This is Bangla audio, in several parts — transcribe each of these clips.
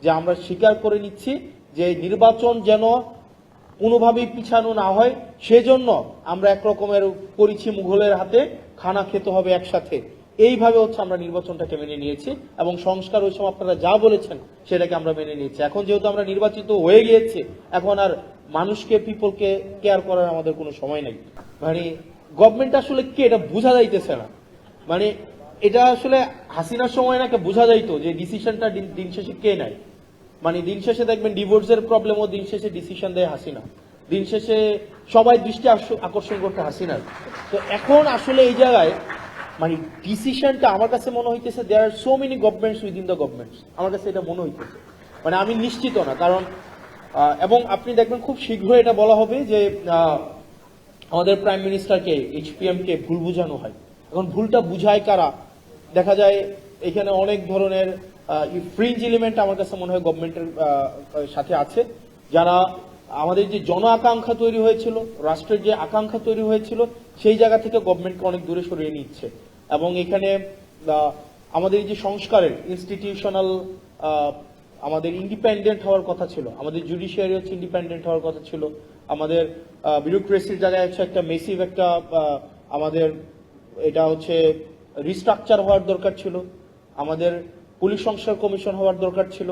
যে আমরা স্বীকার করে নিচ্ছি যে নির্বাচন যেন কোনোভাবেই পিছানো না হয়, সেজন্য আমরা একরকমের করেছি মুঘলের হাতে, খানা খেতে হবে একসাথে, এইভাবে আমরা নির্বাচনটাকে মেনে নিয়েছি এবং সংস্কার ওই সময় আপনারা যা বলেছেন সেটাকে আমরা মেনে নিয়েছি। এখন যেহেতু আমরা নির্বাচিত হয়ে গিয়েছি, এখন আর মানুষকে পিপলকে কেয়ার করার আমাদের কোনো সময় নেই। মানে গভর্নমেন্ট আসলে কে এটা বোঝা যাইতেছে না। মানে এটা আসলে হাসিনার সময় নাকি বোঝা যাইতো যে ডিসিশনটা দিন শেষে কে নেয়। মানে দিন শেষে দেখবেন ডিভোর্সের প্রবলেমও দিন শেষে ডিসিশন দেয় হাসিনা, দিন শেষে সবাই দৃষ্টি আকর্ষণ করতে হাসিনার। তো এখন আসলে এই জায়গায় মানে ডিসিশনটা আমার কাছে মনে হইতেছে there are so many governments within the governments, আমার কাছে এটা মনে হইতেছে। মানে আমি নিশ্চিত না, কারণ এবং আপনি দেখবেন খুব শীঘ্রই এটা বলা হবে যে আমাদের প্রাইম মিনিস্টারকে, এইচপিএম কে ভুল বুঝানো হয়। এখন ভুলটা বুঝায় কারা? দেখা যায় এখানে অনেক ধরনের ফ্রিঞ্জ এলিমেন্ট আমার কাছে মনে হয় গভর্নমেন্টের সাথে আছে, যারা আমাদের যে জন আকাঙ্ক্ষা তৈরি হয়েছিল, রাষ্ট্রের যে আকাঙ্ক্ষা তৈরি হয়েছিল, সেই জায়গা থেকে গভর্নমেন্টকে অনেক দূরে সরিয়ে নিচ্ছে। এবং এখানে আমাদের যে সংস্কারের ইনস্টিটিউশনাল আমাদের ইন্ডিপেন্ডেন্ট হওয়ার কথা ছিল, আমাদের জুডিশিয়ারি ইন্ডিপেন্ডেন্ট হওয়ার কথা ছিল, আমাদের বিউরোক্রেসির জায়গায় একটা মেসিভ একটা আমাদের এটা রিস্ট্রাকচার হওয়ার দরকার ছিল, আমাদের পুলিশ সংস্কার কমিশন হওয়ার দরকার ছিল।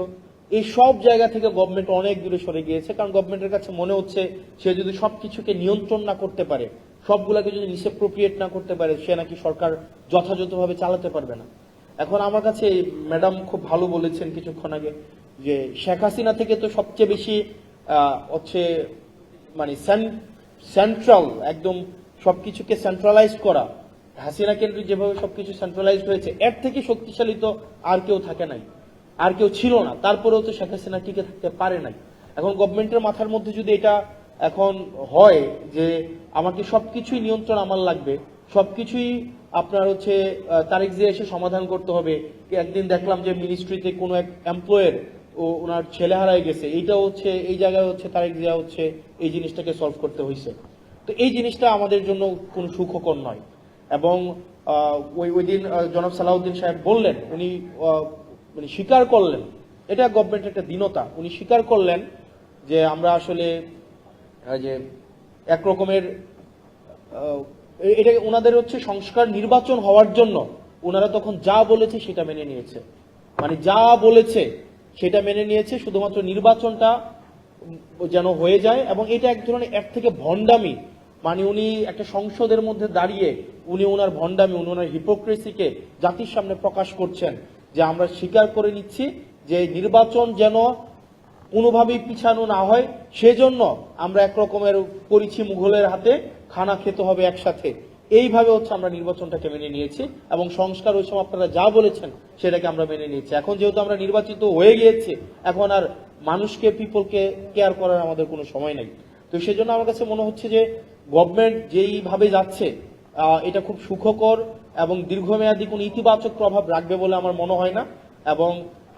এই সব জায়গা থেকে গভর্নমেন্ট অনেক দূরে সরে গিয়েছে, কারণ গভর্নমেন্টের কাছে মনে হচ্ছে সে যদি সবকিছুকে নিয়ন্ত্রণ না করতে পারে, সবগুলাকে যদি ডিসএপ্রোপ্রিয়েট না করতে পারে, সে নাকি সরকার যথাযথভাবে চালাতে পারবে না। এখন আমার কাছে ম্যাডাম খুব ভালো বলেছেন কিছুক্ষণ আগে যে শেখ হাসিনা থেকে তো সবচেয়ে বেশি মানে সেন্ট্রাল একদম সবকিছুকে সেন্ট্রালাইজ করা, হাসিনা কেন্দ্রিক যেভাবে সবকিছু সেন্ট্রালাইজড হয়েছে, এর থেকে শক্তিশালী তো আর কেউ থাকে নাই, আর কেউ ছিল না। তারপরেও তো শেখ হাসিনা টিকে থাকতে পারে নাই। এখন গভর্নমেন্টের মাথার মধ্যে যদি এটা এখন হয় যে আমাকে সবকিছুই নিয়ন্ত্রণ আমার লাগবে, সবকিছুই আপনার তারেক জিয়া এসে সমাধান করতে হবে। একদিন দেখলাম যে মিনিস্ট্রিতে কোনো এক এমপ্লয়ের ওনার ছেলে হারায় গেছে, এইটা এই জায়গায় তারেক জিয়া এই জিনিসটাকে সলভ করতে হয়েছে। তো এই জিনিসটা আমাদের জন্য কোনো সুখকর নয়। এবং ওই দিন জনাব সালাউদ্দিন সাহেব বললেন, উনি মানে স্বীকার করলেন, এটা গভর্নমেন্টের একটা দীনতা, উনি স্বীকার করলেন যে আমরা আসলে যে একরকমের এটা ওনাদের সংস্কার নির্বাচন হওয়ার জন্য ওনারা তখন যা বলেছে সেটা মেনে নিয়েছে। মানে যা বলেছে সেটা মেনে নিয়েছে, শুধুমাত্র নির্বাচনটা যেন হয়ে যায়। এবং এটা এক ধরনের এর থেকে ভণ্ডামি, মানে উনি একটা সংসদের মধ্যে দাঁড়িয়ে উনি ওনার ভণ্ডামি, উনি ওনার হিপোক্রেসিকে জাতির সামনে প্রকাশ করছেন যে আমরা স্বীকার করে নিচ্ছি যে নির্বাচন যেন কোনোভাবেই পিছানো না হয়, সেজন্য আমরা একরকমের করেছি মুঘলের হাতে, খানা খেতে হবে একসাথে, এইভাবে আমরা নির্বাচনটাকে মেনে নিয়েছি এবং সংস্কার ওই সময় আপনারা যা বলেছেন সেটাকে আমরা মেনে নিয়েছি। এখন যেহেতু আমরা নির্বাচিত হয়ে গিয়েছি, এখন আর মানুষকে পিপলকে কেয়ার করার আমাদের কোনো সময় নেই। তো সেজন্য আমার কাছে মনে হচ্ছে যে গভর্নমেন্ট যেইভাবে যাচ্ছে এটা খুব সুখকর এবং দীর্ঘমেয়াদী কোনো ইতিবাচক প্রভাব রাখবে বলে আমার মনে হয় না। এবং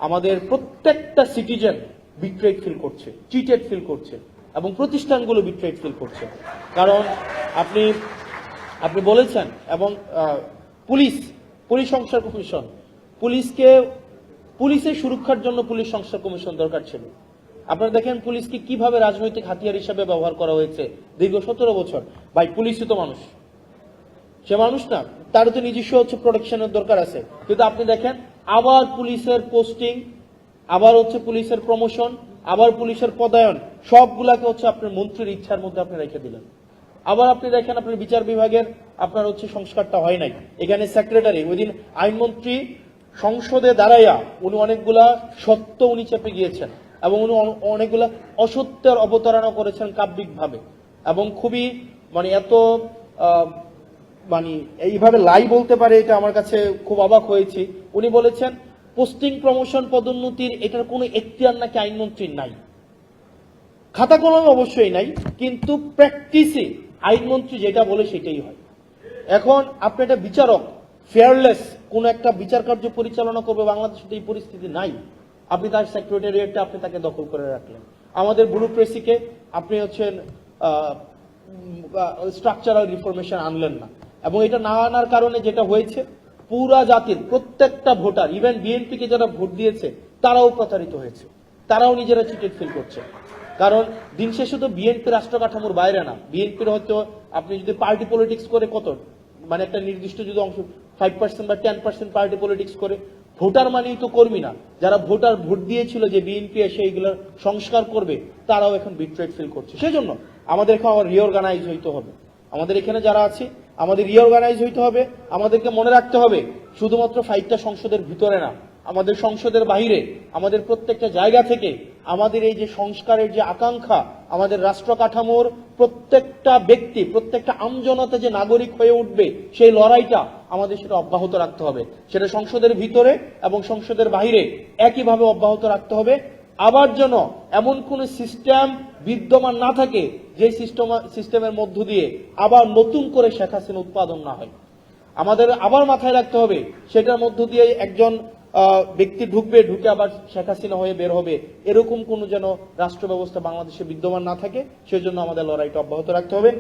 আমাদের প্রত্যেকটা সিটিজেন বিট্রেড ফিল করছে, চিটেড ফিল করছে, এবং প্রতিষ্ঠানগুলো বিট্রেড ফিল করছে। কারণ আপনি বলেছেন, এবং পুলিশ সংস্কার কমিশন, পুলিশের সুরক্ষার জন্য পুলিশ সংস্কার কমিশন দরকার ছিল। আপনারা দেখেন পুলিশকে কিভাবে রাজনৈতিক হাতিয়ার হিসাবে ব্যবহার করা হয়েছে দীর্ঘ 17 বছর। ভাই, পুলিশই তো মানুষ, সে মানুষ না, তারও তো নিজস্ব প্রোটেকশনের দরকার আছে। কিন্তু আপনি দেখেন আবার পুলিশের পোস্টিং, আবার পুলিশের প্রমোশন, আবার পুলিশের পদায়ন, সবগুলাকে আপনার মন্ত্রীর ইচ্ছার মধ্যে আপনি রেখে দিলেন। আবার আপনি দেখেন আপনার বিচার বিভাগের আপনার সংস্কারটা হয় নাই। এখানে সেক্রেটারি, ওই দিন আইনমন্ত্রী সংসদে দাঁড়াইয়া উনি অনেকগুলা সত্য উনি চেপে গিয়েছেন এবং উনি অনেকগুলা অসত্যের অবতারণা করেছেন কাব্যিক ভাবে, এবং খুবই মানে এত মানে এইভাবে লাই বলতে পারে, এটা আমার কাছে খুব অবাক হয়েছি। উনি বলেছেন পোস্টিং, প্রমোশন, পদোন্নতির এটার কোনো এখতিয়ার নাকি আইনমন্ত্রীর নাই। খাতা কলমে অবশ্যই নাই, কিন্তু প্র্যাকটিসে আইনমন্ত্রী যেটা বলে সেটাই হয়। এখন আপনি একটা বিচারক, ফেয়ারলেস কোন একটা বিচার কার্য পরিচালনা করবে, বাংলাদেশে এই পরিস্থিতি নাই। আপনি তার সেক্রেটারিয়েটটা আপনি তাকে দখল করে রাখলেন। আমাদের ব্যুরোক্রেসিকে আপনি স্ট্রাকচারাল রিফরমেশন আনলেন না, এবং এটা না আনার কারণে যেটা হয়েছে, পুরা জাতির প্রত্যেকটা ভোটার, ইভেন বিএনপিকে যারা ভোট দিয়েছে তারাও প্রতারিত হয়েছে, তারাও নিজেরা চিটেড ফিল করছে। কারণ দিন শেষে তো বিএনপি রাষ্ট্র কাঠামোর বাইরে না। বিএনপির হয়তো আপনি যদি পার্টি পলিটিক্স করে কত, মানে একটা নির্দিষ্ট যদি অংশ 5% বা 10% পার্টি পলিটিক্স করে, ভোটার মানেই তো কর্মী না। যারা ভোট দিয়েছিল যে বিএনপি এসে এইগুলোর সংস্কার করবে, তারাও এখন বিট্রেড ফিল করছে। সেজন্য আমাদের এখন রিঅর্গানাইজ হইতে হবে। আমাদের এখানে যারা আছে আমাদের রিঅর্গানাইজ হইতে হবে। আমাদেরকে মনে রাখতে হবে শুধুমাত্র ফাইটটা সংসদের ভিতরে না, আমাদের সংসদের বাইরে, আমাদের প্রত্যেকটা জায়গা থেকে আমাদের এই যে সংস্কারের যে আকাঙ্ক্ষা, আমাদের রাষ্ট্র কাঠামোর প্রত্যেকটা ব্যক্তি, প্রত্যেকটা আমজনতা যে নাগরিক হয়ে উঠবে, সেই লড়াইটা আমাদের সেটা অব্যাহত রাখতে হবে। সেটা সংসদের ভিতরে এবং সংসদের বাইরে একইভাবে অব্যাহত রাখতে হবে। আবার যেন এমন কোন সিস্টেম বিদ্যমান না থাকে যে সিস্টেমের মধ্য দিয়ে আবার নতুন করে শেখ হাসিনা উৎপাদন না হয়। আমাদের আবার মাথায় রাখতে হবে সেটার মধ্য দিয়ে একজন ব্যক্তি ঢুকে আবার শেখ হাসিনা হয়ে বের হবে, এরকম কোন যেন রাষ্ট্র ব্যবস্থা বাংলাদেশে বিদ্যমান না থাকে। সেজন্য আমাদের লড়াইটা অব্যাহত রাখতে হবে।